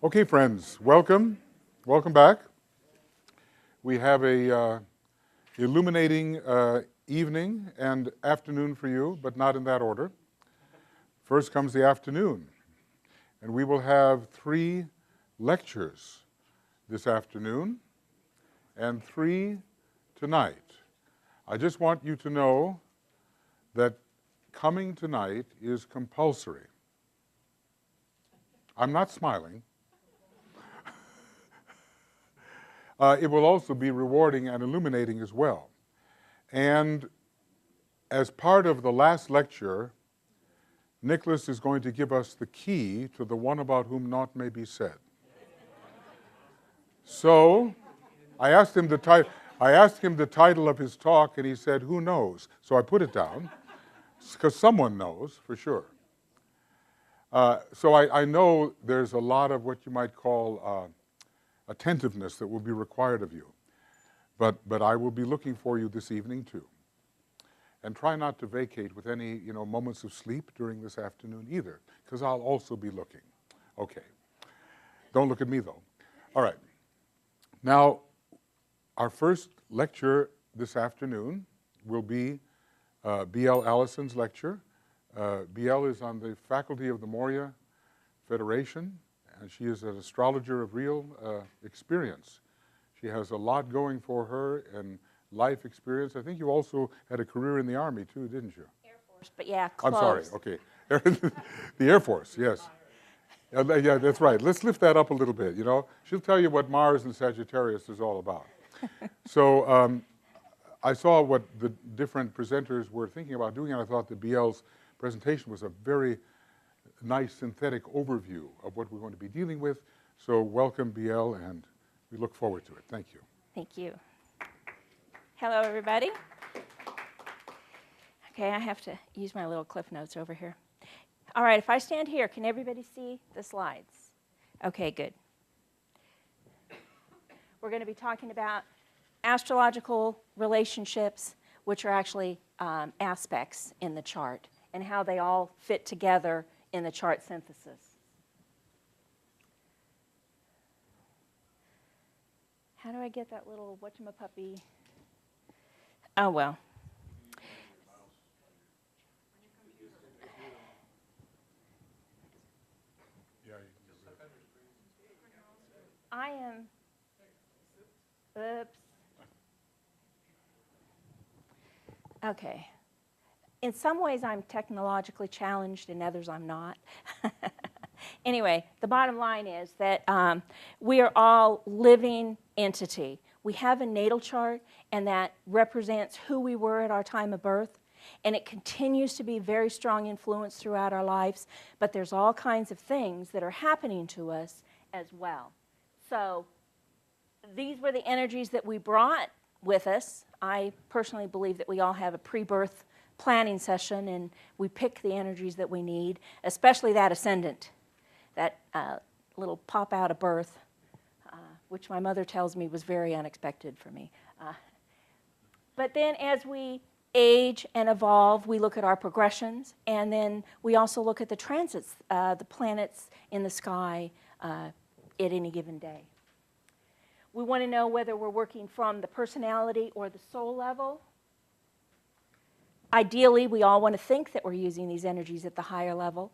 Okay, friends, welcome. Welcome back. We have a illuminating evening and afternoon for you, but not in that order. First comes the afternoon, and we will have 3 lectures this afternoon and 3 tonight. I just want you to know that coming tonight is compulsory. I'm not smiling. It will also be rewarding and illuminating as well. And as part of the last lecture, Nicholas is going to give us the key to the one about whom naught may be said. So I asked him the title of his talk, and he said, "Who knows?" So I put it down, because someone knows for sure. So I know there's a lot of what you might call attentiveness that will be required of you. But I will be looking for you this evening too. And try not to vacate with any moments of sleep during this afternoon either, because I'll also be looking. Okay. Don't look at me though. All right. Now, our first lecture this afternoon will be B.L. Allison's lecture. B.L. is on the faculty of the Moria Federation, and she is an astrologer of real experience. She has a lot going for her and life experience. I think you also had a career in the Army too, didn't you? Air Force, but yeah, close. I'm sorry, okay. The Air Force, yes. Yeah, that's right. Let's lift that up a little bit, She'll tell you what Mars and Sagittarius is all about. So I saw what the different presenters were thinking about doing, and I thought that BL's presentation was a very nice synthetic overview of what we're going to be dealing with. So welcome, BL, and we look forward to it. Thank you. Thank you. Hello, everybody. Okay, I have to use my little cliff notes over here. All right, if I stand here, can everybody see the slides? Okay, good. We're going to be talking about astrological relationships, which are actually aspects in the chart, and how they all fit together in the chart synthesis. How do I get that little whatchamapuppy? Oh, well. I am, oops. Okay. In some ways, I'm technologically challenged, in others, I'm not. Anyway, the bottom line is that we are all living entity. We have a natal chart, and that represents who we were at our time of birth, and it continues to be very strong influence throughout our lives, but there's all kinds of things that are happening to us as well. So these were the energies that we brought with us. I personally believe that we all have a pre-birth planning session, and we pick the energies that we need, especially that ascendant, that little pop out of birth, which my mother tells me was very unexpected for me. But then as we age and evolve, we look at our progressions, and then we also look at the transits, the planets in the sky at any given day. We want to know whether we're working from the personality or the soul level. Ideally, we all want to think that we're using these energies at the higher level,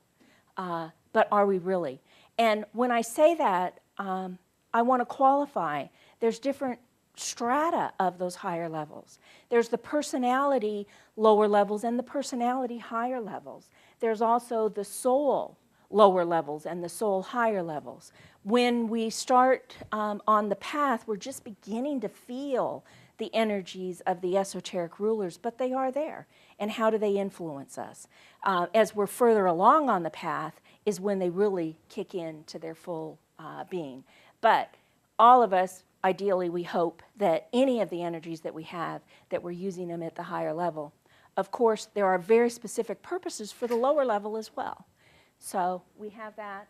but are we really? And when I say that, I want to qualify. There's different strata of those higher levels. There's the personality lower levels and the personality higher levels. There's also the soul lower levels and the soul higher levels. When we start on the path, we're just beginning to feel the energies of the esoteric rulers, but they are there. And how do they influence us? As we're further along on the path is when they really kick in to their full being. But all of us, ideally, we hope that any of the energies that we have, that we're using them at the higher level. Of course, there are very specific purposes for the lower level as well. So we have that.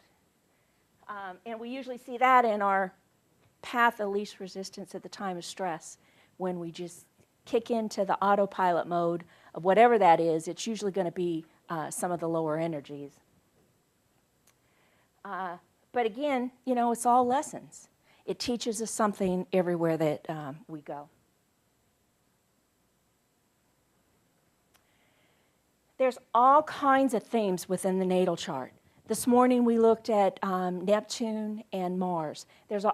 And we usually see that in our path of least resistance at the time of stress, when we just kick into the autopilot mode of whatever that is. It's usually going to be some of the lower energies. But again, you know, it's all lessons. It teaches us something everywhere that we go. There's all kinds of themes within the natal chart. This morning we looked at Neptune and Mars. There's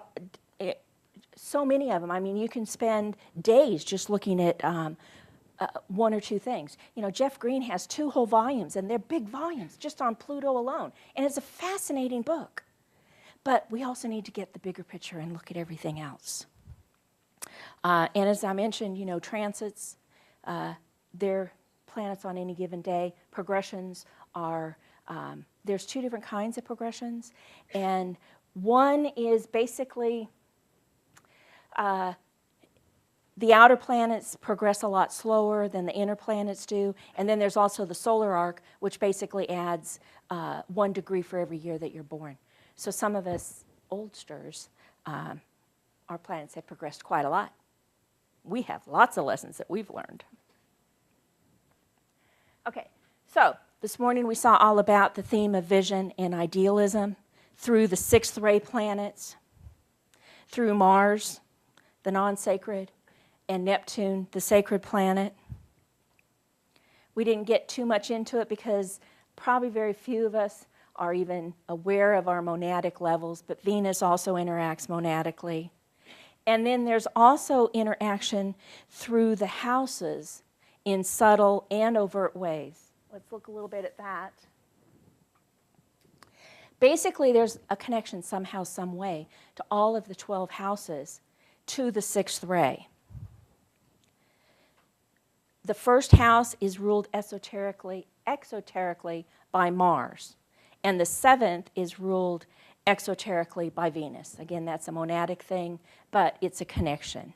so many of them. I mean, you can spend days just looking at one or two things. You know, Jeff Green has 2 whole volumes, and they're big volumes just on Pluto alone. And it's a fascinating book. But we also need to get the bigger picture and look at everything else. And as I mentioned, you know, transits, they're planets on any given day. Progressions are, there's 2 different kinds of progressions. And one is basically the outer planets progress a lot slower than the inner planets do. And then there's also the solar arc, which basically adds 1 degree for every year that you're born. So some of us oldsters, our planets have progressed quite a lot. We have lots of lessons that we've learned. Okay, so this morning we saw all about the theme of vision and idealism through the 6th ray planets, through Mars, the non-sacred, and Neptune, the sacred planet. We didn't get too much into it because probably very few of us are even aware of our monadic levels, but Venus also interacts monadically. And then there's also interaction through the houses in subtle and overt ways. Let's look a little bit at that. Basically, there's a connection somehow, some way, to all of the 12 houses to the 6th ray. The first house is ruled exoterically by Mars. And the 7th is ruled exoterically by Venus. Again, that's a monadic thing, but it's a connection.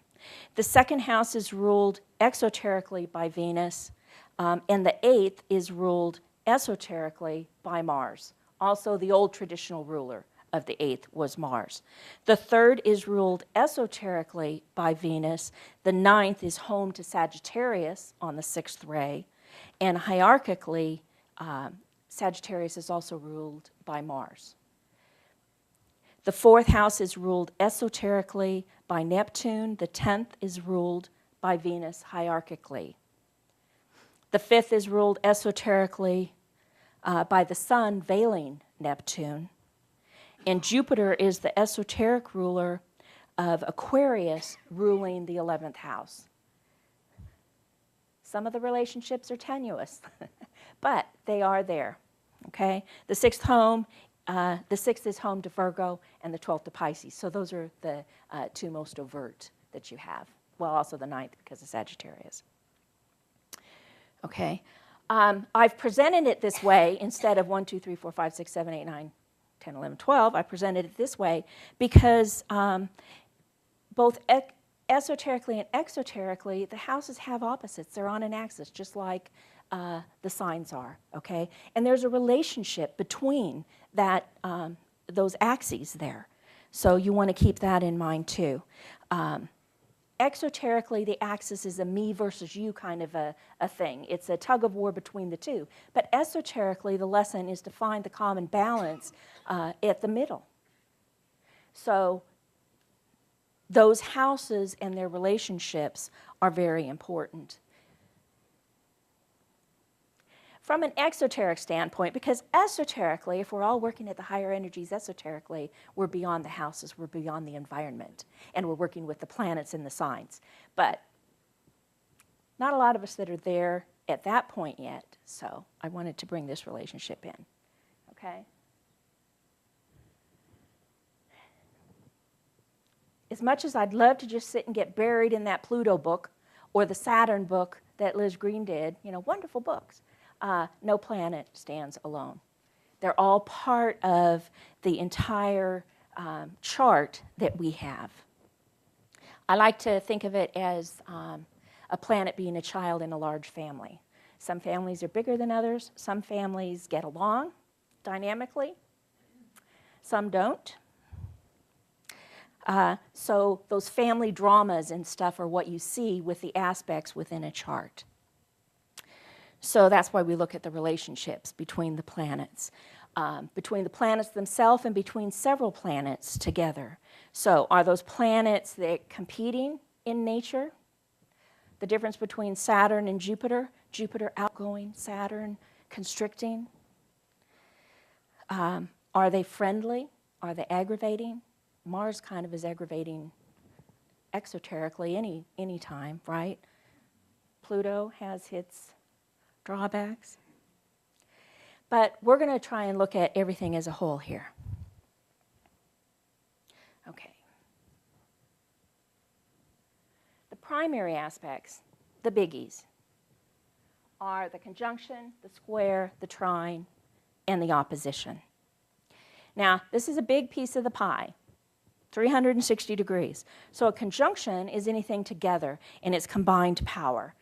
The 2nd house is ruled exoterically by Venus, and the 8th is ruled esoterically by Mars. Also, the old traditional ruler of the 8th was Mars. The 3rd is ruled esoterically by Venus. The 9th is home to Sagittarius on the 6th ray, and hierarchically, Sagittarius is also ruled by Mars. The 4th house is ruled esoterically by Neptune. The 10th is ruled by Venus hierarchically. The 5th is ruled esoterically by the Sun veiling Neptune. And Jupiter is the esoteric ruler of Aquarius ruling the 11th house. Some of the relationships are tenuous, but they are there, okay? The 6th home, the 6th is home to Virgo, and the 12th to Pisces. So those are the 2 most overt that you have. Well, also the 9th because of Sagittarius. Okay, I've presented it this way instead of 1, 2, 3, 4, 5, 6, 7, 8, 9, 10, 11, 12. I presented it this way because both esoterically and exoterically, the houses have opposites. They're on an axis, just like the signs are, okay? And there's a relationship between that, those axes there. So you want to keep that in mind too. Exoterically, the axis is a me versus you kind of a thing. It's a tug of war between the two. But esoterically, the lesson is to find the common balance at the middle. So those houses and their relationships are very important. From an exoteric standpoint, because esoterically, if we're all working at the higher energies esoterically, we're beyond the houses, we're beyond the environment, and we're working with the planets and the signs. But not a lot of us that are there at that point yet, so I wanted to bring this relationship in, okay? As much as I'd love to just sit and get buried in that Pluto book or the Saturn book that Liz Green did, you know, wonderful books, no planet stands alone. They're all part of the entire chart that we have. I like to think of it as a planet being a child in a large family. Some families are bigger than others. Some families get along dynamically. Some don't. So those family dramas and stuff are what you see with the aspects within a chart. So that's why we look at the relationships between the planets. between the planets themselves and between several planets together. So are those planets that competing in nature? The difference between Saturn and Jupiter, Jupiter outgoing, Saturn constricting. Are they friendly? Are they aggravating? Mars kind of is aggravating exoterically any time, right? Pluto has its drawbacks. But we're going to try and look at everything as a whole here. Okay. The primary aspects, the biggies, are the conjunction, the square, the trine, and the opposition. Now, this is a big piece of the pie, 360 degrees. So a conjunction is anything together in its combined power.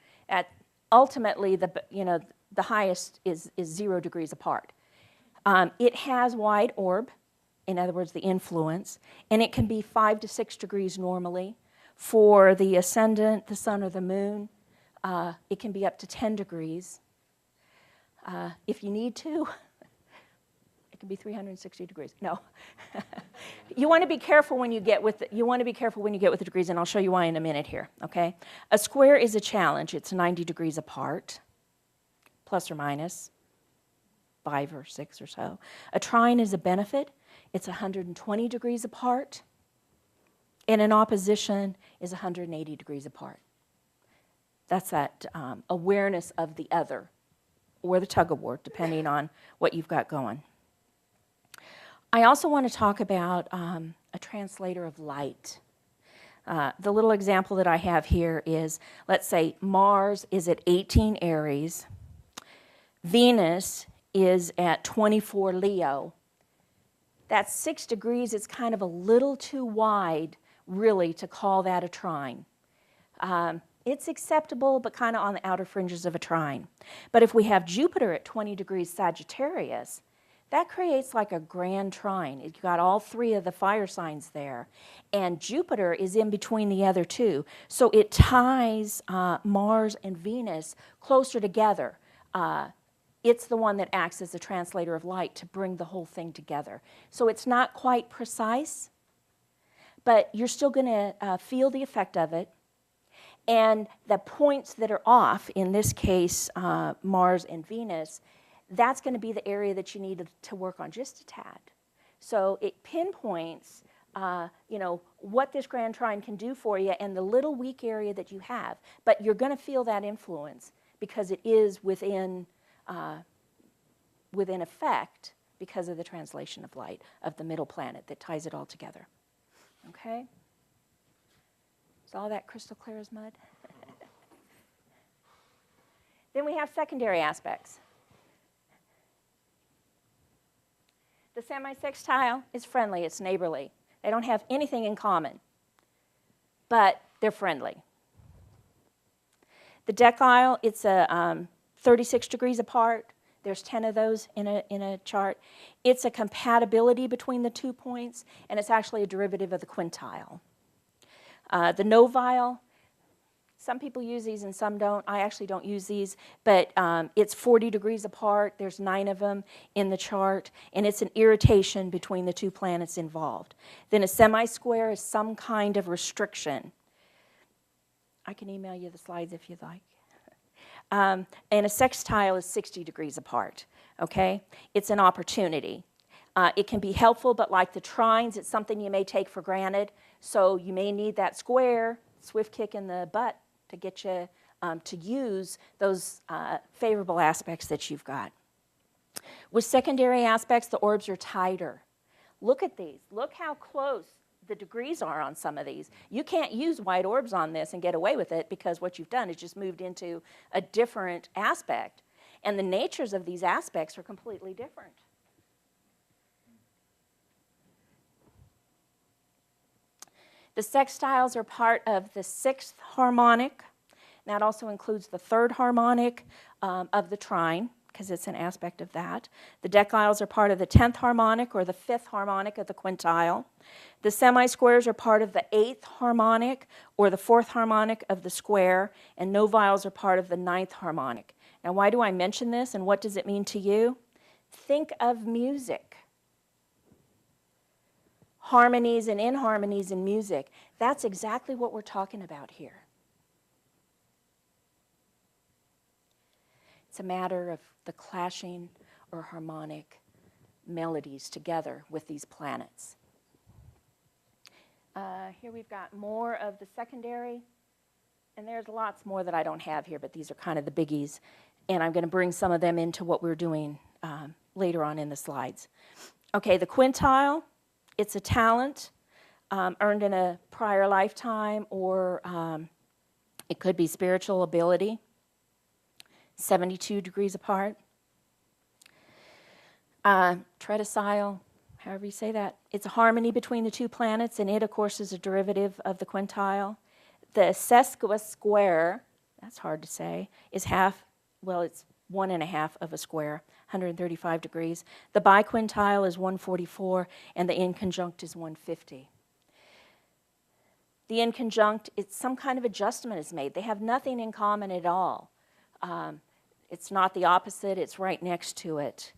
Ultimately, the highest is 0 degrees apart. It has wide orb, in other words, the influence, and it can be 5 to 6 degrees normally. For the ascendant, the sun or the moon, it can be up to 10 degrees. If you need to, it can be 360 degrees. No. You want to be careful when you get with the degrees, and I'll show you why in a minute here, okay? A square is a challenge. It's 90 degrees apart, plus or minus 5 or 6 or so. A trine is a benefit. It's 120 degrees apart. And an opposition is 180 degrees apart. That's that awareness of the other, or the tug-of-war, depending on what you've got going. I also want to talk about a translator of light. The little example that I have here is, let's say Mars is at 18 Aries, Venus is at 24 Leo. That's 6 degrees. It's kind of a little too wide, really, to call that a trine. It's acceptable, but kind of on the outer fringes of a trine. But if we have Jupiter at 20 degrees Sagittarius, that creates like a grand trine. You've got all 3 of the fire signs there. And Jupiter is in between the other 2. So it ties Mars and Venus closer together. It's the one that acts as a translator of light to bring the whole thing together. So it's not quite precise, but you're still going to feel the effect of it. And the points that are off, in this case, Mars and Venus, that's going to be the area that you need to work on just a tad. So it pinpoints, what this grand trine can do for you and the little weak area that you have. But you're going to feel that influence because it is within effect because of the translation of light of the middle planet that ties it all together. Okay? Is all that crystal clear as mud? Then we have secondary aspects. The semi-sextile is friendly, it's neighborly. They don't have anything in common, but they're friendly. The decile, it's 36 degrees apart. There's 10 of those in a chart. It's a compatibility between the 2 points, and it's actually a derivative of the quintile. The novile, some people use these and some don't. I actually don't use these, but it's 40 degrees apart. There's 9 of them in the chart, and it's an irritation between the 2 planets involved. Then a semi-square is some kind of restriction. I can email you the slides if you'd like. And a sextile is 60 degrees apart, okay? It's an opportunity. It can be helpful, but like the trines, it's something you may take for granted. So you may need that square, swift kick in the butt to get you to use those favorable aspects that you've got. With secondary aspects, the orbs are tighter. Look at these. Look how close the degrees are on some of these. You can't use wide orbs on this and get away with it because what you've done is just moved into a different aspect. And the natures of these aspects are completely different. The sextiles are part of the 6th harmonic. That also includes the 3rd harmonic of the trine, because it's an aspect of that. The deciles are part of the 10th harmonic or the 5th harmonic of the quintile. The semi-squares are part of the 8th harmonic or the 4th harmonic of the square, and noviles are part of the 9th harmonic. Now, why do I mention this, and what does it mean to you? Think of music. Harmonies and inharmonies in music. That's exactly what we're talking about here. It's a matter of the clashing or harmonic melodies together with these planets. Here we've got more of the secondary, and there's lots more that I don't have here, but these are kind of the biggies, and I'm going to bring some of them into what we're doing later on in the slides. Okay, the quintile, it's a talent earned in a prior lifetime, or it could be spiritual ability, 72 degrees apart. Tredicile, however you say that, it's a harmony between the two planets, and it, of course, is a derivative of the quintile. The sesquisquare, that's hard to say, is half, well, it's 1.5 of a square, 135 degrees. The biquintile is 144, and the inconjunct is 150. The inconjunct, it's some kind of adjustment is made. They have nothing in common at all. It's not the opposite, it's right next to it.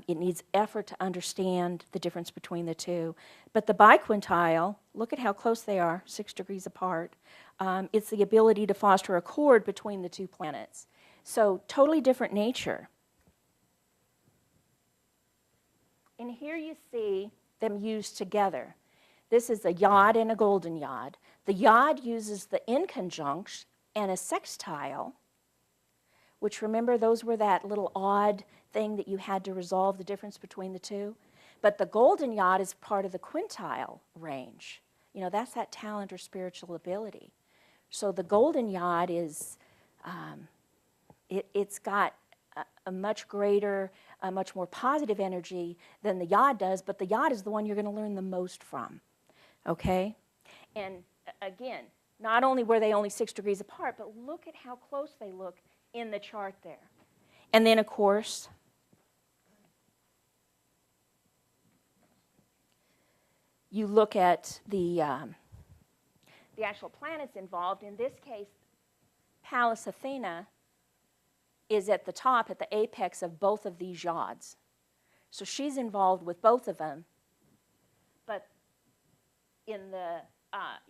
It needs effort to understand the difference between the two. But the biquintile, look at how close they are, 6 degrees apart. It's the ability to foster accord between the two planets. So totally different nature. And here you see them used together. This is a yod and a golden yod. The yod uses the inconjunct and a sextile, which, remember, those were that little odd thing that you had to resolve the difference between the two. But the golden yod is part of the quintile range. You know, that's that talent or spiritual ability. So the golden yod is, it's got a much greater, a much more positive energy than the yod does, but the yod is the one you're going to learn the most from, okay? And again, not only were they only 6 degrees apart, but look at how close they look in the chart there. And then, of course, you look at the actual planets involved. In this case, Pallas Athena is at the top, at the apex of both of these yods. So she's involved with both of them. But in the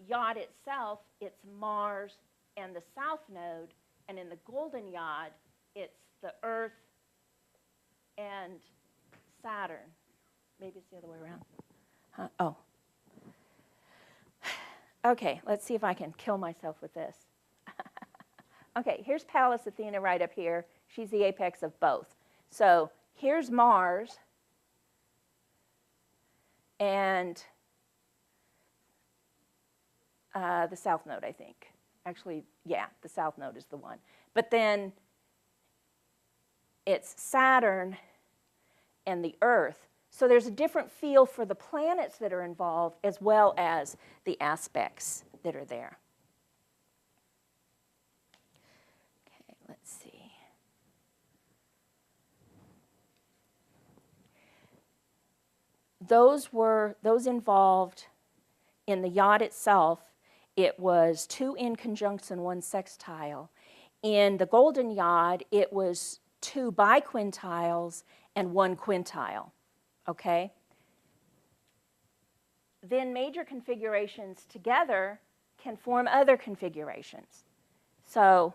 yod itself, it's Mars and the south node. And in the golden yod, it's the Earth and Saturn. Maybe it's the other way around. Huh? Oh. Okay, let's see if I can kill myself with this. Okay, here's Pallas Athena right up here. She's the apex of both. So here's Mars, and the south node, I think. Actually, yeah, the south node is the one. But then it's Saturn and the Earth. So there's a different feel for the planets that are involved as well as the aspects that are there. Okay, let's see. Those involved in the yod itself, it was 2 inconjuncts and 1 sextile. In the golden yod, it was 2 biquintiles and 1 quintile. Okay? Then major configurations together can form other configurations. So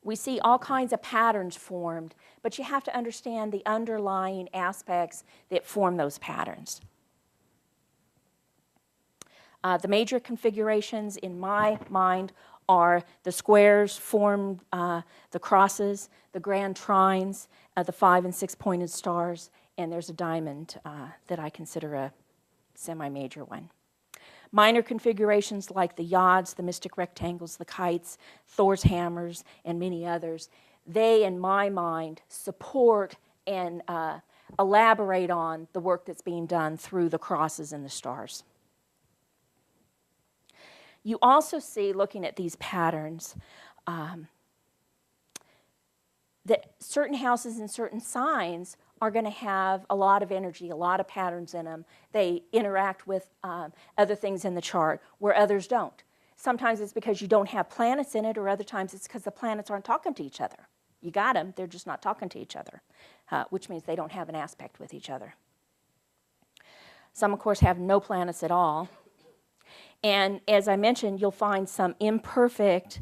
we see all kinds of patterns formed, but you have to understand the underlying aspects that form those patterns. The major configurations in my mind are the squares form the crosses, the grand trines, the 5 and 6 pointed stars, and there's a diamond that I consider a semi-major one. Minor configurations like the yods, the mystic rectangles, the kites, Thor's hammers, and many others, they, in my mind, support and elaborate on the work that's being done through the crosses and the stars. You also see, looking at these patterns, that certain houses and certain signs are going to have a lot of energy, a lot of patterns in them. They interact with other things in the chart where others don't. Sometimes it's because you don't have planets in it, or other times it's because the planets aren't talking to each other. You got them, they're just not talking to each other, which means they don't have an aspect with each other. Some, of course, have no planets at all. And as I mentioned, you'll find some imperfect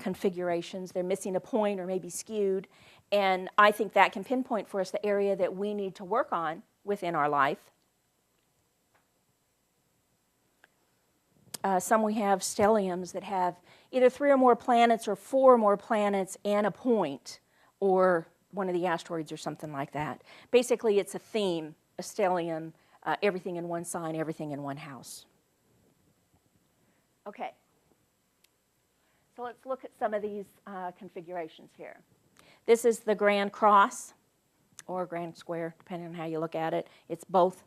configurations. They're missing a point or maybe skewed. And I think that can pinpoint for us the area that we need to work on within our life. Some we have stelliums that have either 3 or more planets or 4 or more planets and a point, or one of the asteroids or something like that. Basically, it's a theme, a stellium, everything in one sign, everything in one house. Okay, so let's look at some of these configurations here. This is the Grand Cross, or Grand Square, depending on how you look at it. It's both.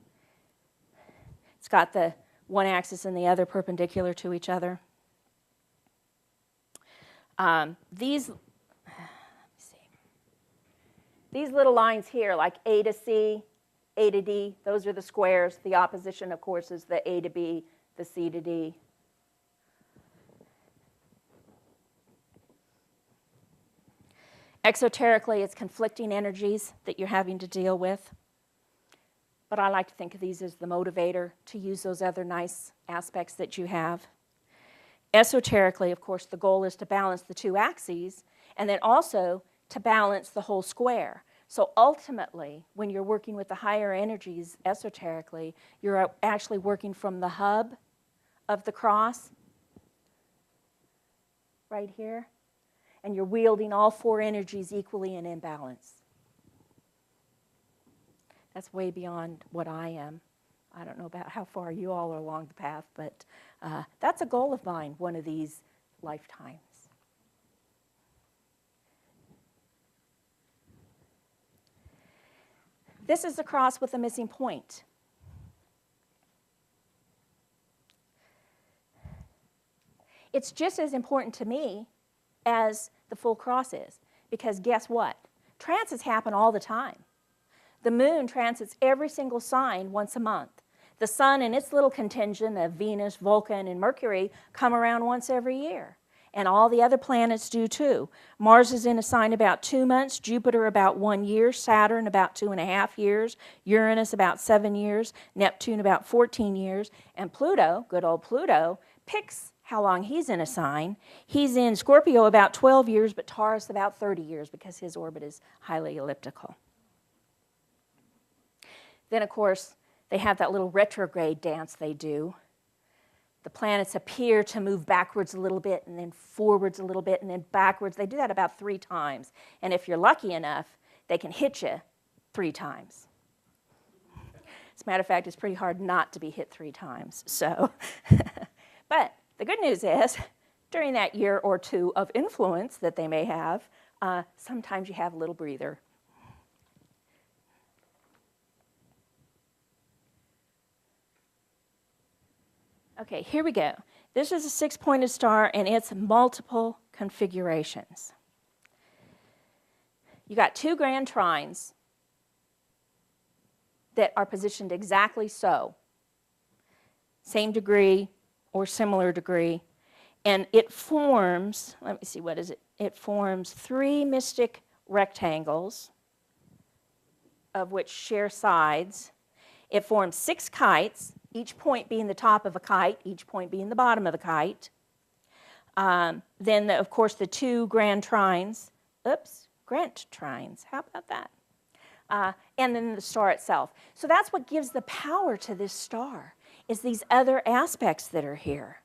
It's got the one axis and the other perpendicular to each other. These little lines here, like A to C, A to D, those are the squares. The opposition, of course, is the A to B, the C to D. Exoterically, it's conflicting energies that you're having to deal with. But I like to think of these as the motivator to use those other nice aspects that you have. Esoterically, of course, the goal is to balance the 2 axes and then also to balance the whole square. So ultimately, when you're working with the higher energies esoterically, you're actually working from the hub of the cross, right here, and you're wielding all 4 energies equally and in balance. That's way beyond what I am. I don't know about how far you all are along the path, but that's a goal of mine one of these lifetimes. This is the cross with a missing point. It's just as important to me as the full cross is, because guess what? Transits happen all the time. The moon transits every single sign once a month. The sun and its little contingent of Venus, Vulcan, and Mercury come around once every year. And all the other planets do too. Mars is in a sign about 2 months, Jupiter about 1 year, Saturn about 2.5 years, Uranus about 7 years, Neptune about 14 years, and Pluto, good old Pluto, picks how long he's in a sign. He's in Scorpio about 12 years, but Taurus about 30 years because his orbit is highly elliptical. Then, of course, they have that little retrograde dance they do. The planets appear to move backwards a little bit and then forwards a little bit and then backwards. They do that about 3 times. And if you're lucky enough, they can hit you 3 times. As a matter of fact, it's pretty hard not to be hit 3 times. So, but the good news is, during that year or 2 of influence that they may have, sometimes you have a little breather. Okay, here we go. This is a 6-pointed star, and it's multiple configurations. You got 2 grand trines that are positioned exactly so. Same degree or similar degree. And it forms, let me see, what is it? It forms 3 mystic rectangles, of which share sides. It forms 6 kites, each point being the top of a kite, each point being the bottom of the kite. Then, of course, the 2 grand trines. Grant trines. How about that? And then the star itself. So that's what gives the power to this star, is these other aspects that are here.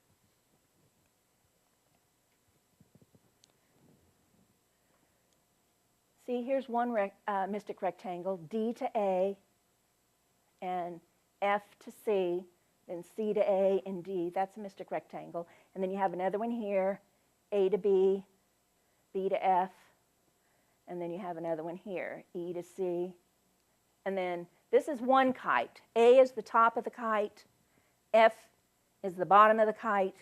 See, here's one mystic rectangle, D to A, and F to C, then C to A and D. That's a mystic rectangle. And then you have another one here, A to B, B to F, and then you have another one here, E to C. And then this is one kite. A is the top of the kite, F is the bottom of the kite,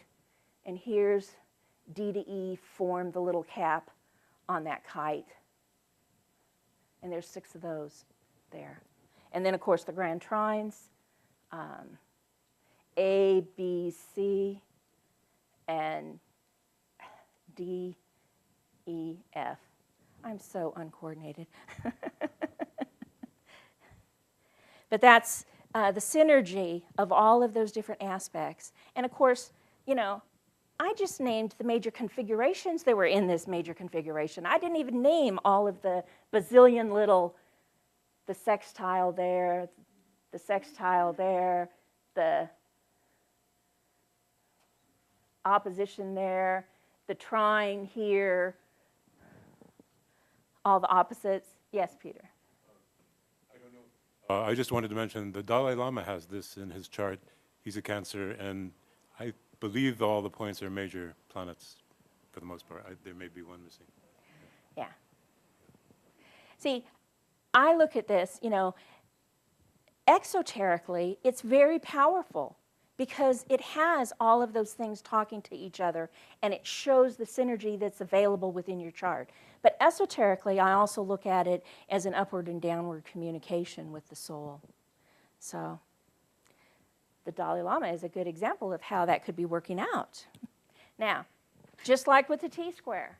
and here's D to E form the little cap on that kite. And there's 6 of those there. And then, of course, the grand trines, A, B, C, and D, E, F. I'm so uncoordinated. But that's the synergy of all of those different aspects. And of course, you know, I just named the major configurations that were in this major configuration. I didn't even name all of the bazillion little, the sextile there, the sextile there, the opposition there, the trine here, all the opposites. Yes, Peter. I just wanted to mention the Dalai Lama has this in his chart. He's a Cancer, and I believe all the points are major planets for the most part. There may be one missing. Yeah. See, I look at this, you know, exoterically, it's very powerful because it has all of those things talking to each other, and it shows the synergy that's available within your chart. But esoterically, I also look at it as an upward and downward communication with the soul. So the Dalai Lama is a good example of how that could be working out. Now, just like with the T-square,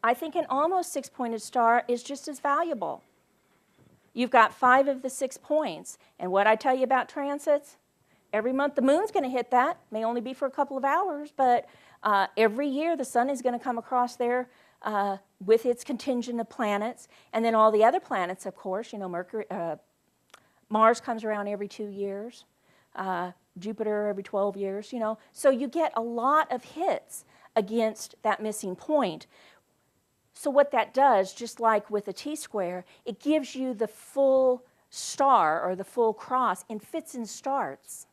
I think an almost six-pointed star is just as valuable. You've got 5 of the 6 points, and what I tell you about transits, every month the moon's going to hit that. May only be for a couple of hours, but every year the sun is going to come across there with its contingent of planets, and then all the other planets, of course. You know, Mars comes around every 2 years, Jupiter every 12 years. You know, so you get a lot of hits against that missing point. So what that does, just like with a T-square, it gives you the full star or the full cross in fits and starts.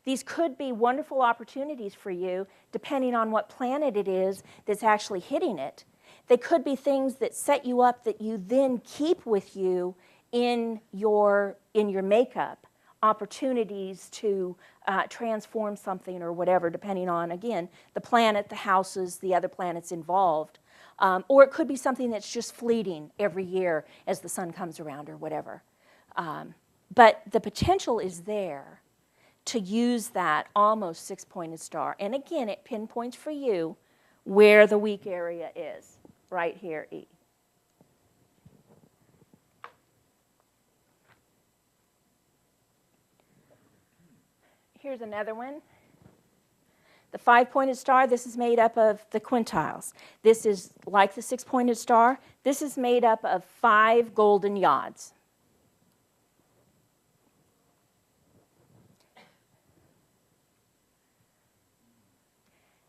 These could be wonderful opportunities for you depending on what planet it is that's actually hitting it. They could be things that set you up that you then keep with you in your makeup, opportunities to transform something or whatever, depending on, again, the planet, the houses, the other planets involved. Or it could be something that's just fleeting every year as the sun comes around or whatever. But the potential is there to use that almost six-pointed star. And again, it pinpoints for you where the weak area is, right here, E. Here's another one. The 5-pointed star, this is made up of the quintiles. This is like the 6-pointed star. This is made up of 5 golden yods.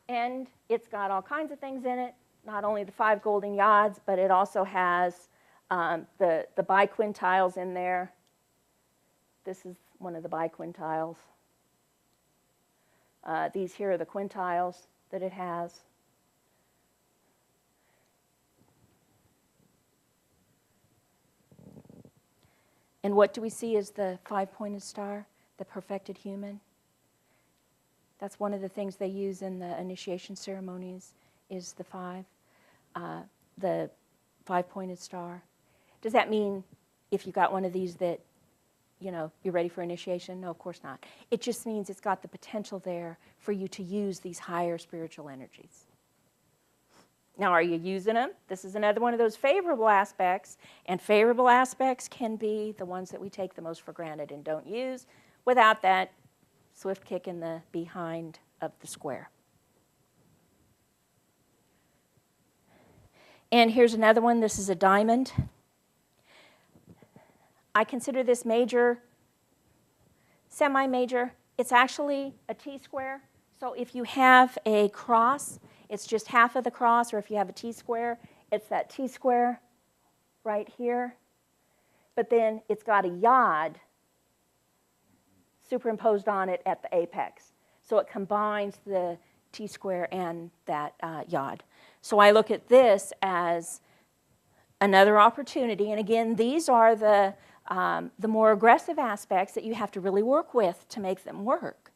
And it's got all kinds of things in it, not only the 5 golden yods, but it also has the biquintiles in there. This is one of the biquintiles. These here are the quintiles that it has. And what do we see as the 5-pointed star, the perfected human? That's one of the things they use in the initiation ceremonies is the 5-pointed star. Does that mean if you got one of these that, you know, you're ready for initiation? No, of course not. It just means it's got the potential there for you to use these higher spiritual energies. Now, are you using them? This is another one of those favorable aspects, and favorable aspects can be the ones that we take the most for granted and don't use. Without that, swift kick in the behind of the square. And here's another one. This is a diamond. I consider this major, semi-major. It's actually a T-square. So if you have a cross, it's just half of the cross, or if you have a T-square, it's that T-square right here. But then it's got a yod superimposed on it at the apex. So it combines the T-square and that yod. So I look at this as another opportunity. And again, these are the more aggressive aspects that you have to really work with to make them work.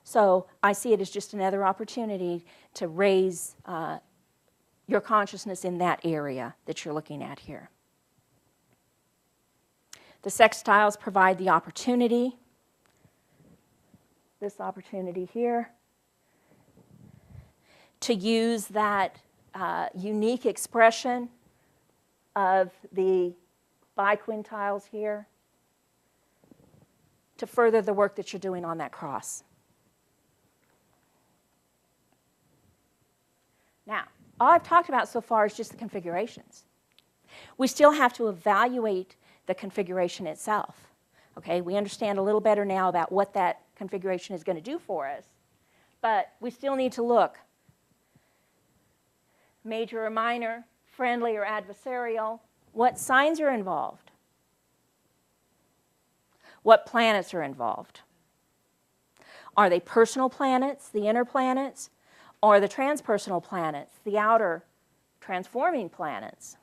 So I see it as just another opportunity to raise your consciousness in that area that you're looking at here. The sextiles provide the opportunity, this opportunity here, to use that unique expression of the biquintiles here to further the work that you're doing on that cross. Now, all I've talked about so far is just the configurations. We still have to evaluate the configuration itself. Okay, we understand a little better now about what that configuration is going to do for us, but we still need to look. Major or minor, friendly or adversarial, what signs are involved? What planets are involved? Are they personal planets, the inner planets, or the transpersonal planets, the outer transforming planets?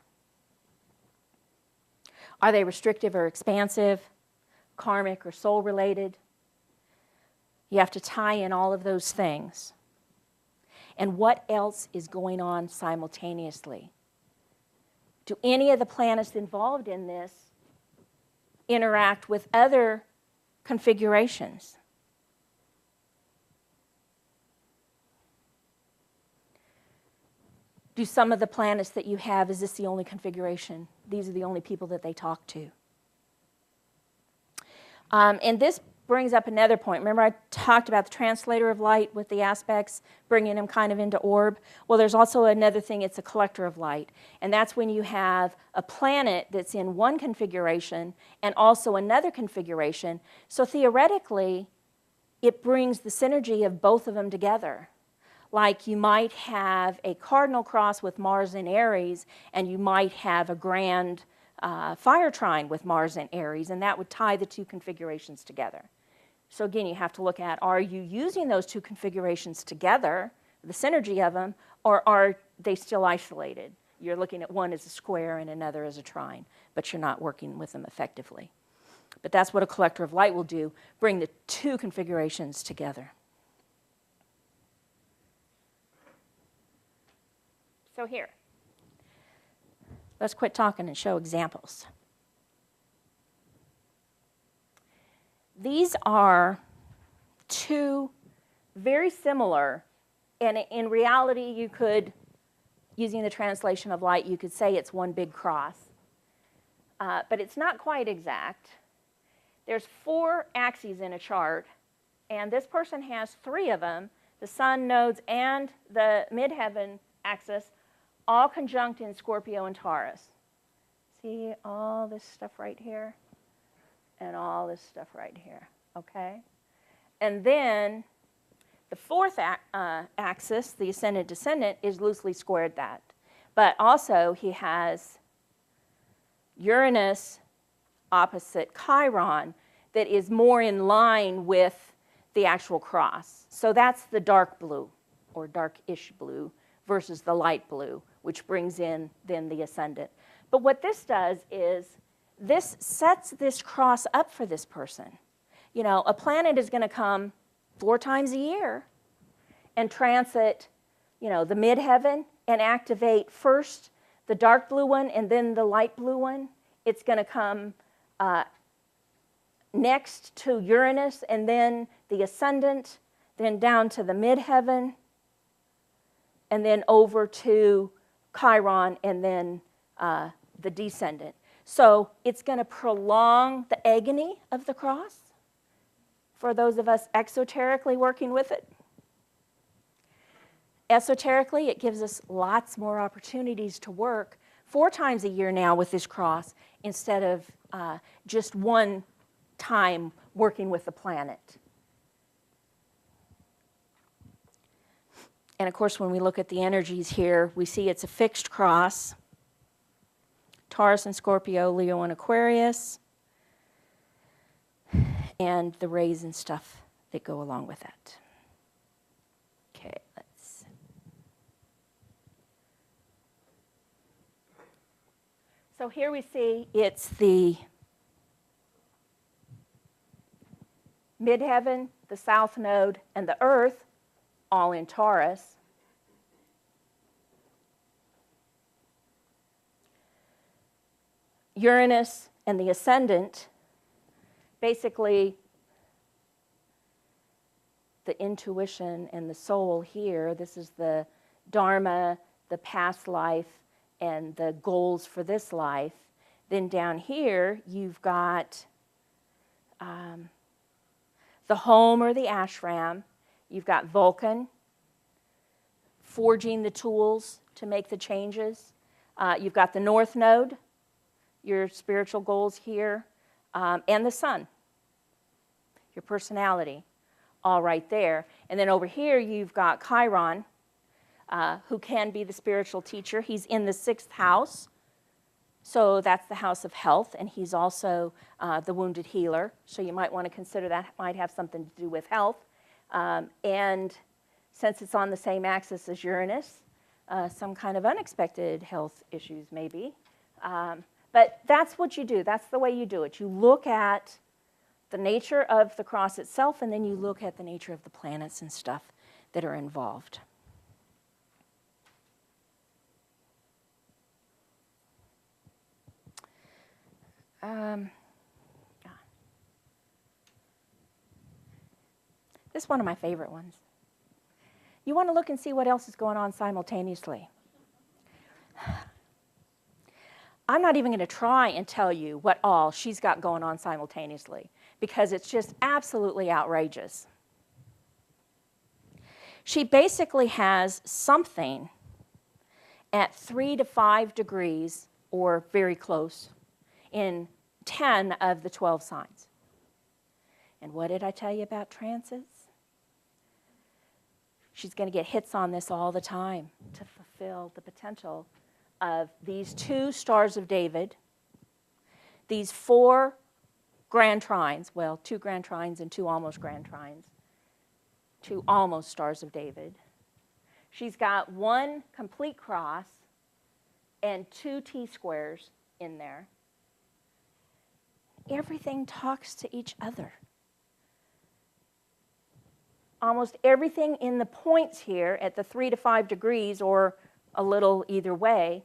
Are they restrictive or expansive, karmic or soul-related? You have to tie in all of those things. And what else is going on simultaneously? Do any of the planets involved in this interact with other configurations? Do some of the planets that you have, is this the only configuration? These are the only people that they talk to. And this brings up another point. Remember I talked about the translator of light with the aspects, bringing them kind of into orb? Well, there's also another thing, it's a collector of light. And that's when you have a planet that's in one configuration and also another configuration. So theoretically, it brings the synergy of both of them together. Like you might have a cardinal cross with Mars in Aries, and you might have a grand fire trine with Mars in Aries, and that would tie the two configurations together. So again, you have to look at, are you using those two configurations together, the synergy of them, or are they still isolated? You're looking at one as a square and another as a trine, but you're not working with them effectively. But that's what a collector of light will do, bring the two configurations together. So here, let's quit talking and show examples. These are two very similar, and in reality you could, using the translation of light, you could say it's one big cross. But it's not quite exact. There's 4 axes in a chart, and this person has 3 of them, the sun, nodes, and the midheaven axis, all conjunct in Scorpio and Taurus. See all this stuff right here? And all this stuff right here, okay? And then the 4th axis, the ascendant-descendant, is loosely squared that. But also he has Uranus opposite Chiron that is more in line with the actual cross. So that's the dark blue, or darkish blue, versus the light blue, which brings in then the ascendant. But what this does is this sets this cross up for this person. You know, a planet is going to come 4 times a year and transit, you know, the midheaven and activate first the dark blue one and then the light blue one. It's going to come next to Uranus and then the ascendant, then down to the midheaven, and then over to Chiron and then the descendant. So it's going to prolong the agony of the cross for those of us exoterically working with it. Esoterically, it gives us lots more opportunities to work 4 times a year now with this cross instead of just one time working with the planet. And of course, when we look at the energies here, we see it's a fixed cross. Taurus and Scorpio, Leo and Aquarius, and the rays and stuff that go along with that. Okay, let's. So here we see it's the midheaven, the south node, and the earth, all in Taurus. Uranus and the ascendant, basically the intuition and the soul here. This is the Dharma, the past life and the goals for this life. Then down here, you've got the home or the ashram. You've got Vulcan, forging the tools to make the changes. You've got the North Node, your spiritual goals here, and the Sun, your personality, all right there. And then over here, you've got Chiron, who can be the spiritual teacher. He's in the 6th house, so that's the house of health, and he's also the wounded healer. So you might want to consider that might have something to do with health. And since it's on the same axis as Uranus, some kind of unexpected health issues maybe. But that's what you do. That's the way you do it. You look at the nature of the cross itself, and then you look at the nature of the planets and stuff that are involved. This is one of my favorite ones. You want to look and see what else is going on simultaneously. I'm not even going to try and tell you what all she's got going on simultaneously, because it's just absolutely outrageous. She basically has something at 3 to 5 degrees, or very close, in 10 of the 12 signs. And what did I tell you about transits? She's going to get hits on this all the time to fulfill the potential of these 2 stars of David, these 4 grand trines, well, 2 grand trines and 2 almost grand trines, 2 almost stars of David. She's got 1 complete cross and 2 T-squares in there. Everything talks to each other. Almost everything in the points here at the 3 to 5 degrees, or a little either way,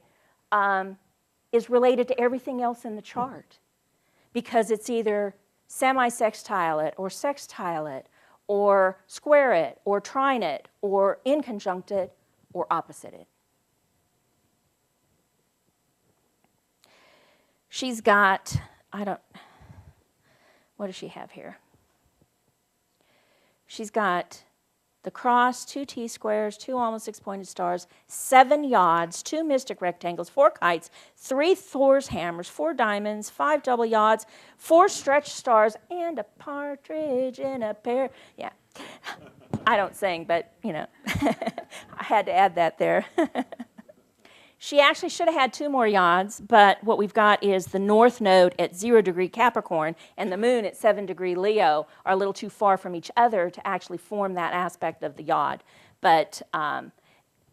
is related to everything else in the chart, because it's either semi-sextile it, or sextile it, or square it, or trine it, or inconjunct it, or opposite it. She's got, what does she have here? She's got the cross, 2 T-squares, 2 almost 6-pointed stars, 7 yods, 2 mystic rectangles, 4 kites, 3 Thor's hammers, 4 diamonds, 5 double yods, 4 stretched stars, and a partridge in a pear. Yeah, I don't sing, but, you know, I had to add that there. She actually should have had 2 more yods, but what we've got is the North Node at 0 degree Capricorn and the Moon at 7 degree Leo are a little too far from each other to actually form that aspect of the yod, but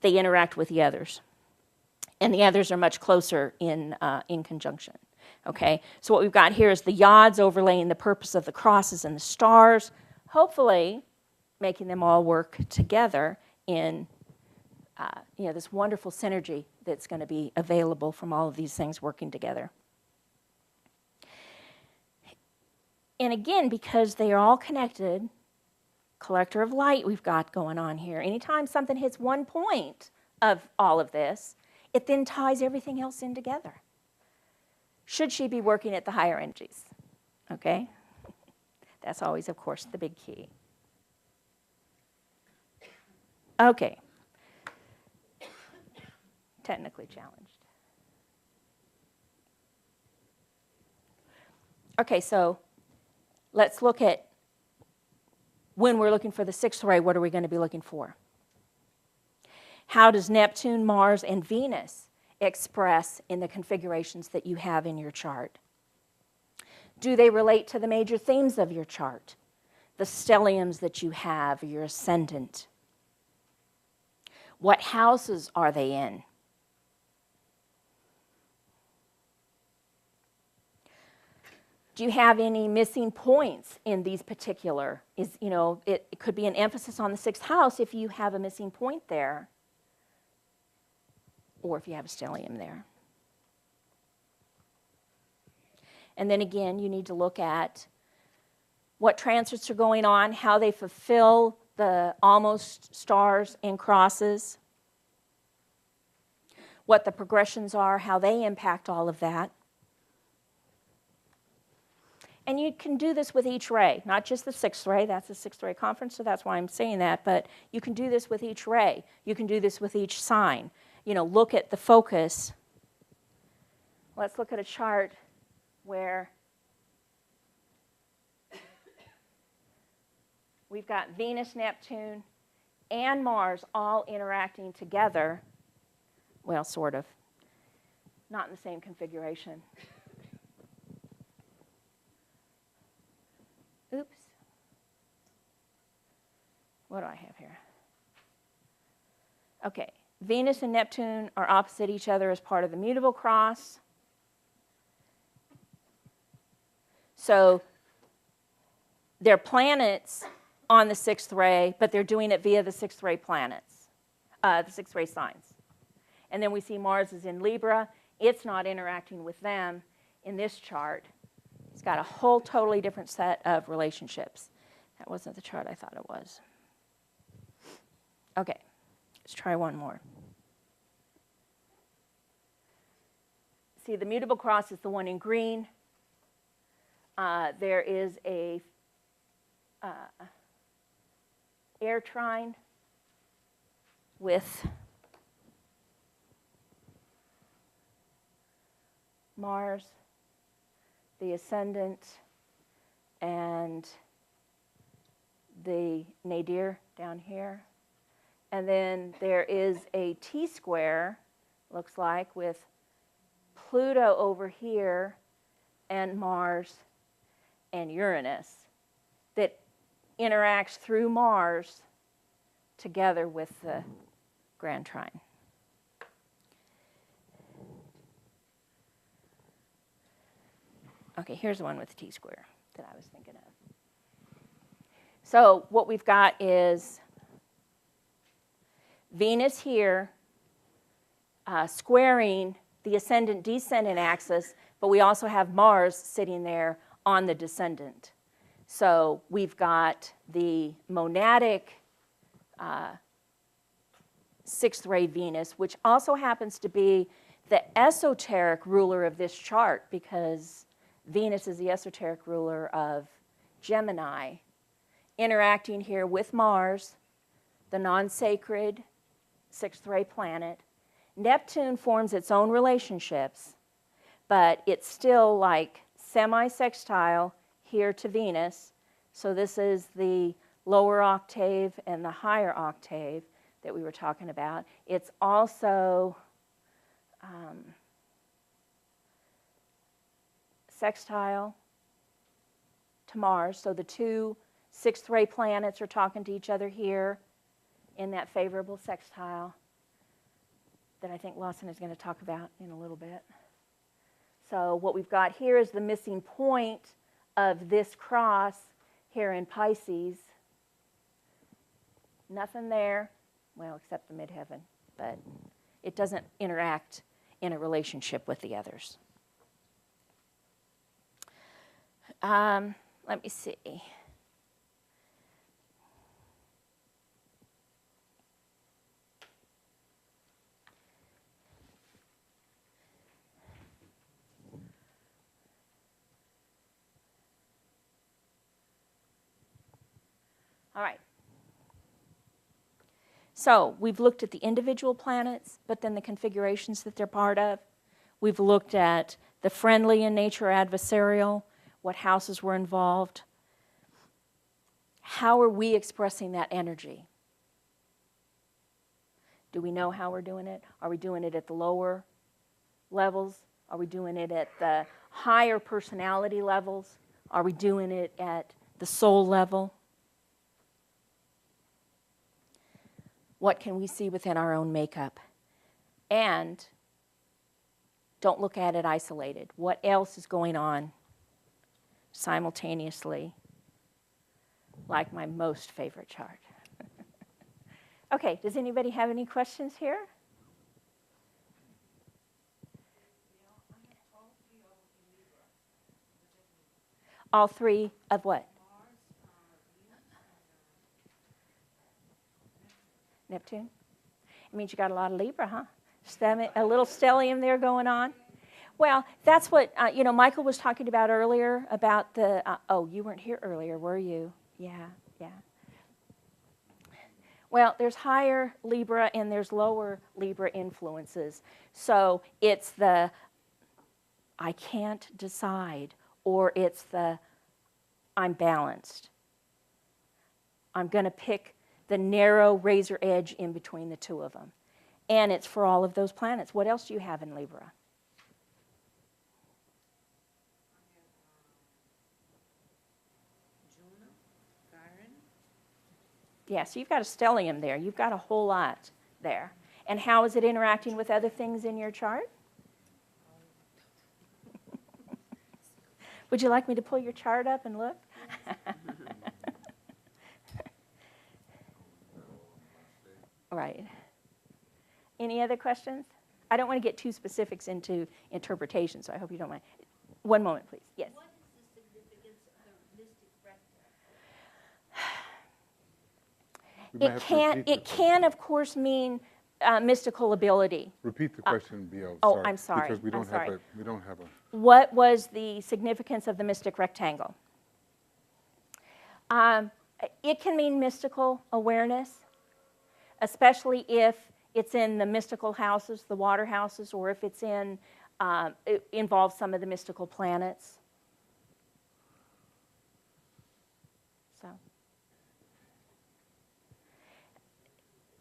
they interact with the others. And the others are much closer in conjunction. Okay, so what we've got here is the yods overlaying the purpose of the crosses and the stars, hopefully making them all work together in this wonderful synergy that's going to be available from all of these things working together. And again, because they are all connected, collector of light we've got going on here. Anytime something hits one point of all of this, it then ties everything else in together. Should she be working at the higher energies? Okay? That's always, of course, the big key. Okay. Technically challenged. Okay, so let's look at when we're looking for the 6th ray, what are we going to be looking for? How does Neptune, Mars, and Venus express in the configurations that you have in your chart? Do they relate to the major themes of your chart? The stelliums that you have, your ascendant? What houses are they in? Do you have any missing points in these particular? It could be an emphasis on the 6th house if you have a missing point there, or if you have a stellium there. And then again, you need to look at what transits are going on, how they fulfill the almost stars and crosses. what the progressions are, how they impact all of that. And you can do this with each ray, not just the sixth ray. That's the sixth ray conference, so that's why I'm saying that. But you can do this with each ray. You can do this with each sign. You know, look at the focus. Let's look at a chart where we've got Venus, Neptune, and Mars all interacting together. Well, sort of. Not in the same configuration. Oops. What do I have here? Okay, Venus and Neptune are opposite each other as part of the mutable cross. So they're planets on the sixth ray, but they're doing it via the sixth ray planets, the sixth ray signs. And then we see Mars is in Libra. It's not interacting with them in this chart. It's got a whole totally different set of relationships. That wasn't the chart I thought it was. Okay, let's try one more. See, the mutable cross is the one in green. There is a air trine with Mars, the ascendant, and the nadir down here. And then there is a T-square, looks like, with Pluto over here and Mars and Uranus that interacts through Mars together with the Grand Trine. Okay, here's the one with the T-square that I was thinking of. So what we've got is Venus here squaring the ascendant-descendant axis, but we also have Mars sitting there on the descendant. So we've got the monadic sixth ray Venus, which also happens to be the esoteric ruler of this chart because Venus is the esoteric ruler of Gemini, interacting here with Mars, the non-sacred sixth ray planet. Neptune forms its own relationships, but it's still like semi-sextile here to Venus. So this is the lower octave and the higher octave that we were talking about. It's also sextile to Mars. So the two sixth ray planets are talking to each other here in that favorable sextile that I think Allison is going to talk about in a little bit. So what we've got here is the missing point of this cross here in Pisces. Nothing there, well, except the midheaven, but it doesn't interact in a relationship with the others. Let me see. All right. So we've looked at the individual planets, but then the configurations that they're part of. We've looked at the friendly in nature, adversarial, what houses were involved. How are we expressing that energy? Do we know how we're doing it? Are we doing it at the lower levels? Are we doing it at the higher personality levels? Are we doing it at the soul level? What can we see within our own makeup? And don't look at it isolated. What else is going on simultaneously, like my most favorite chart? Okay, does anybody have any questions here? All three of what? Neptune? It means you got a lot of Libra, huh? A little stellium there going on. Well, that's what, Michael was talking about earlier about the, oh, you weren't here earlier, were you? Yeah. Well, there's higher Libra and there's lower Libra influences. So it's the I can't decide, or it's the I'm balanced. I'm going to pick the narrow razor edge in between the two of them. And it's for all of those planets. What else do you have in Libra? Yeah, so you've got a stellium there. You've got a whole lot there. And how is it interacting with other things in your chart? Would you like me to pull your chart up and look? Right. Any other questions? I don't want to get too specifics into interpretation, so I hope you don't mind. One moment, please. Yes. What is the significance of the mystic rectangle? It can, of course, mean mystical ability. Repeat the question, BL. Oh, I'm sorry. Because we don't I'm sorry. we don't have a. What was the significance of the mystic rectangle? It can mean mystical awareness, especially if it's in the mystical houses, the water houses, or if it's in, it involves some of the mystical planets. So,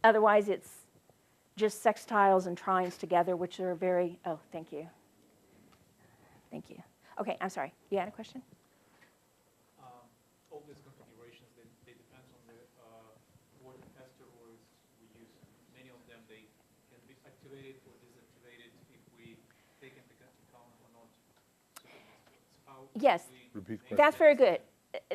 otherwise it's just sextiles and trines together, which are very, oh, thank you. Thank you. Okay, I'm sorry. You had a question? All these configurations, they depend on the what asteroids we use. Many of them, they can be activated or disactivated if we take into account or not. So how Yes. Repeat question. That's very good.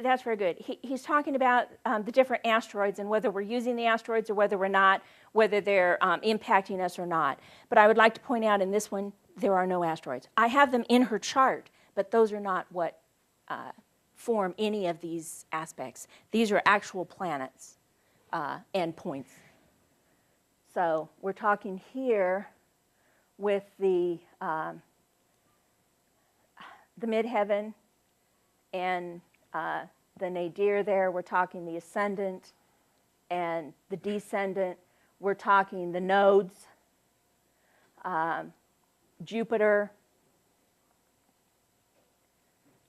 That's very good. He's talking about the different asteroids and whether we're using the asteroids or whether we're not, whether they're impacting us or not. But I would like to point out in this one, there are no asteroids. I have them in her chart, but those are not what form any of these aspects. These are actual planets and points. So we're talking here with the midheaven and the nadir there. We're talking the ascendant and the descendant. We're talking the nodes, Jupiter,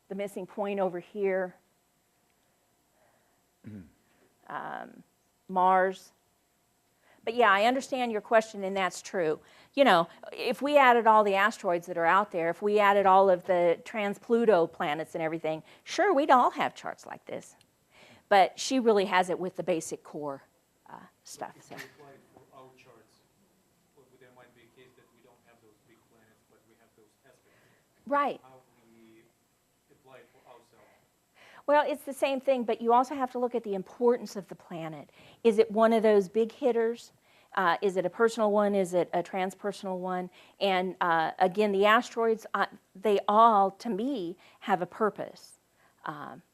the missing point over here, Mars. But yeah, I understand your question, and that's true. You know, if we added all the asteroids that are out there, if we added all of the trans-Pluto planets and everything, sure, we'd all have charts like this. But she really has it with the basic core stuff. So. if we apply it for our charts, well, there might be a case that we don't have those big planets, but we have those aspects. Right. How we apply it for ourselves? Well, it's the same thing, but you also have to look at the importance of the planet. Is it one of those big hitters? Is it a personal one? Is it a transpersonal one? And again, the asteroids, they all, to me, have a purpose,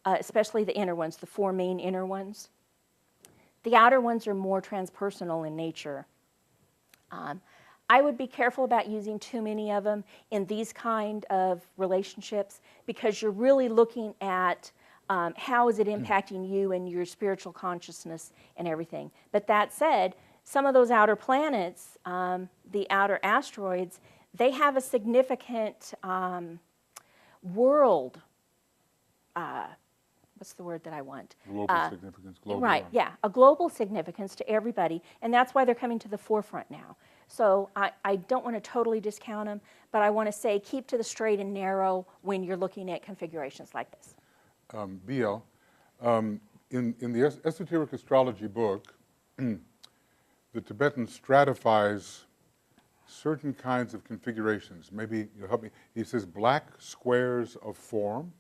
especially the inner ones, the four main inner ones. The outer ones are more transpersonal in nature. I would be careful about using too many of them in these kind of relationships because you're really looking at how is it impacting you and your spiritual consciousness and everything. But that said, some of those outer planets, the outer asteroids, they have a significant world, what's the word that I want? Global significance. Global. Right, yeah, a global significance to everybody, and that's why they're coming to the forefront now. So I don't want to totally discount them, but I want to say keep to the straight and narrow when you're looking at configurations like this. BL, in the esoteric astrology book, the Tibetan stratifies certain kinds of configurations. Maybe you'll help me. He says black squares of form,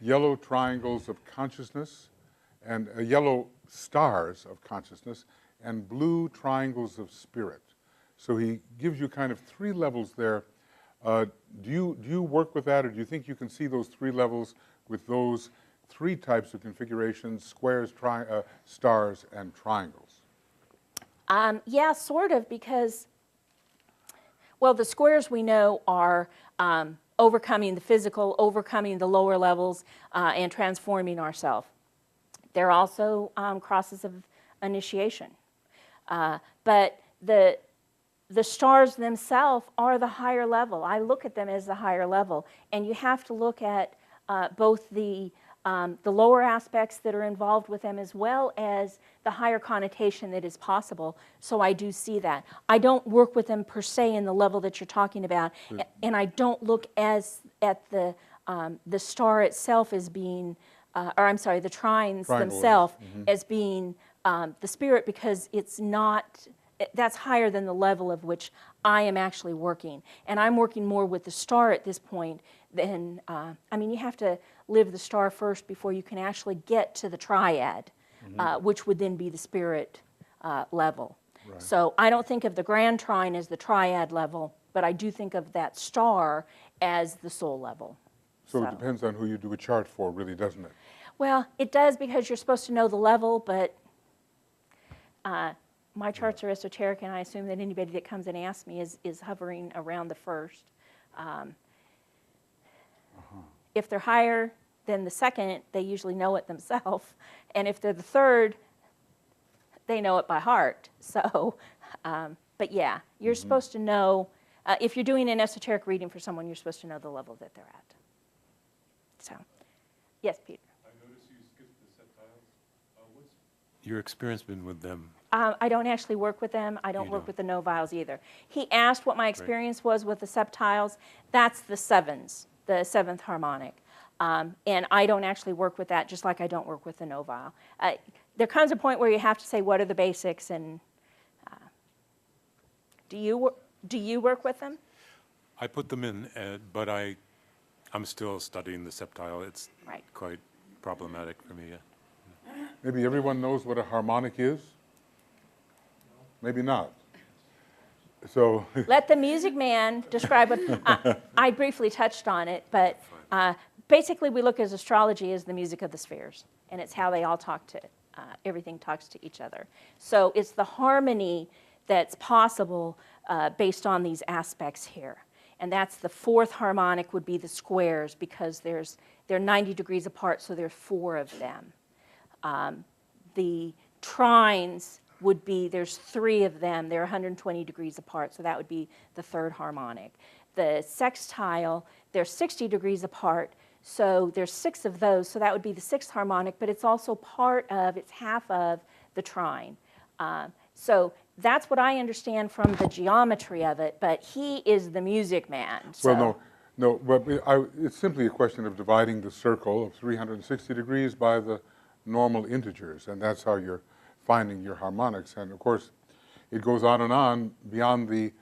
yellow triangles of consciousness, and yellow stars of consciousness, and blue triangles of spirit. So he gives you kind of three levels there. Do you work with that, or do you think you can see those three levels with those three types of configurations: squares, stars, and triangles? Yeah, sort of, because Well, the squares we know are overcoming the physical, overcoming the lower levels, and transforming ourselves. They're also crosses of initiation. But the stars themselves are the higher level. I look at them as the higher level. And you have to look at both the lower aspects that are involved with them as well as the higher connotation that is possible. So I do see that. I don't work with them per se in the level that you're talking about. And I don't look at the star itself as being, or I'm sorry, the trines Triangles. themselves as being the spirit, because it's not, that's higher than the level of which I am actually working. And I'm working more with the star at this point than, I mean, you have to live the star first before you can actually get to the triad, which would then be the spirit level. Right. So I don't think of the grand trine as the triad level, but I do think of that star as the soul level. So it depends on who you do a chart for, really, doesn't it? Well, it does, because you're supposed to know the level, but my charts are esoteric, and I assume that anybody that comes and asks me is hovering around the first. If they're higher than the second, they usually know it themselves, and if they're the third, they know it by heart. So, but yeah, you're supposed to know, if you're doing an esoteric reading for someone, you're supposed to know the level that they're at. So, yes, Peter. I noticed you skipped the septiles. What's your experience been with them? I don't actually work with them. I don't work with the noviles either. He asked what my experience was with the septiles. That's the sevens, the seventh harmonic. And I don't actually work with that, just like I don't work with the novile. There comes a point where you have to say, what are the basics? And do you work with them? I put them in, but I'm still studying the septile. It's Right. quite problematic for me. Maybe everyone knows what a harmonic is? Maybe not. So, Let the music man describe what, I briefly touched on it, but basically we look at astrology as the music of the spheres, and it's how they all talk to, everything talks to each other. So it's the harmony that's possible based on these aspects here. And that's the fourth harmonic would be the squares, because they're 90 degrees apart, so there's 4 of them. The trines would be, there's 3 of them, they're 120 degrees apart, so that would be the third harmonic. The sextile, they're 60 degrees apart, so there's 6 of those, so that would be the 6th harmonic, but it's also part of, it's half of the trine. So that's what I understand from the geometry of it, but he is the music man. So. well, no, but it's simply a question of dividing the circle of 360 degrees by the normal integers, and that's how you're finding your harmonics. And of course, it goes on beyond the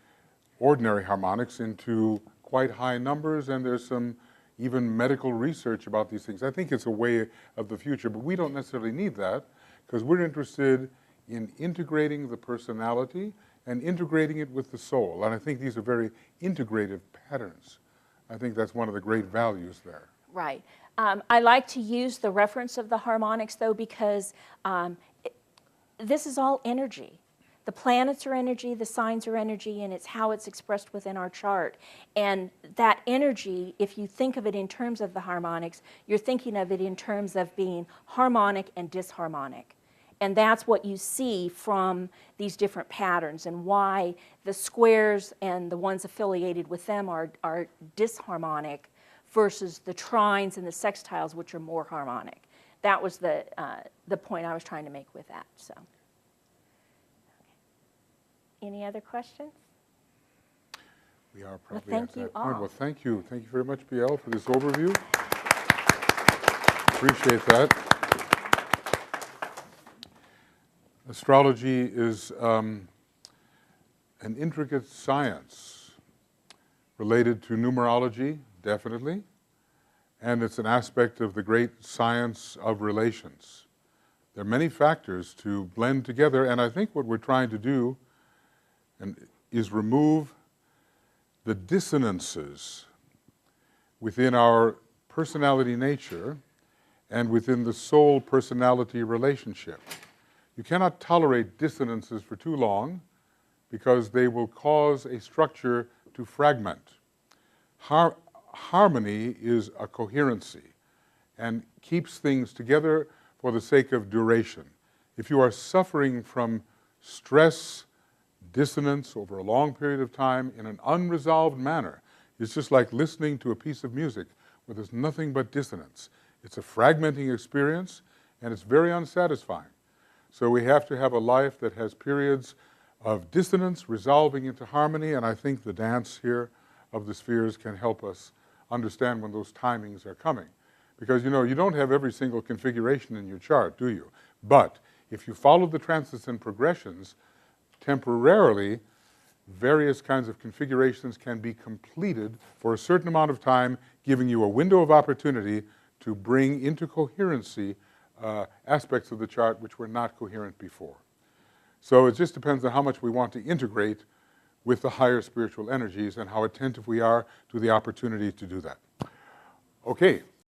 ordinary harmonics into quite high numbers, and there's some even medical research about these things. I think it's a way of the future, but we don't necessarily need that, because we're interested in integrating the personality and integrating it with the soul. And I think these are very integrative patterns. I think that's one of the great values there. Right. I like to use the reference of the harmonics, though, because this is all energy. The planets are energy, the signs are energy, and it's how it's expressed within our chart. And that energy, if you think of it in terms of the harmonics, you're thinking of it in terms of being harmonic and disharmonic. And that's what you see from these different patterns, and why the squares and the ones affiliated with them are disharmonic versus the trines and the sextiles, which are more harmonic. That was the point I was trying to make with that. So, any other questions? We are probably thank at you that point. all. Well, thank you. Thank you very much, BL, for this overview. Appreciate that. Astrology is an intricate science related to numerology, definitely, and it's an aspect of the great science of relations. There are many factors to blend together, and I think what we're trying to do is remove the dissonances within our personality nature and within the soul-personality relationship. You cannot tolerate dissonances for too long, because they will cause a structure to fragment. Harmony is a coherency and keeps things together for the sake of duration. If you are suffering from stress, dissonance over a long period of time in an unresolved manner, it's just like listening to a piece of music where there's nothing but dissonance. It's a fragmenting experience, and it's very unsatisfying. So we have to have a life that has periods of dissonance resolving into harmony, and I think the dance here of the spheres can help us understand when those timings are coming. Because you know, you don't have every single configuration in your chart, do you? But if you follow the transits and progressions, temporarily, various kinds of configurations can be completed for a certain amount of time, giving you a window of opportunity to bring into coherency aspects of the chart which were not coherent before. So it just depends on how much we want to integrate with the higher spiritual energies and how attentive we are to the opportunity to do that. Okay.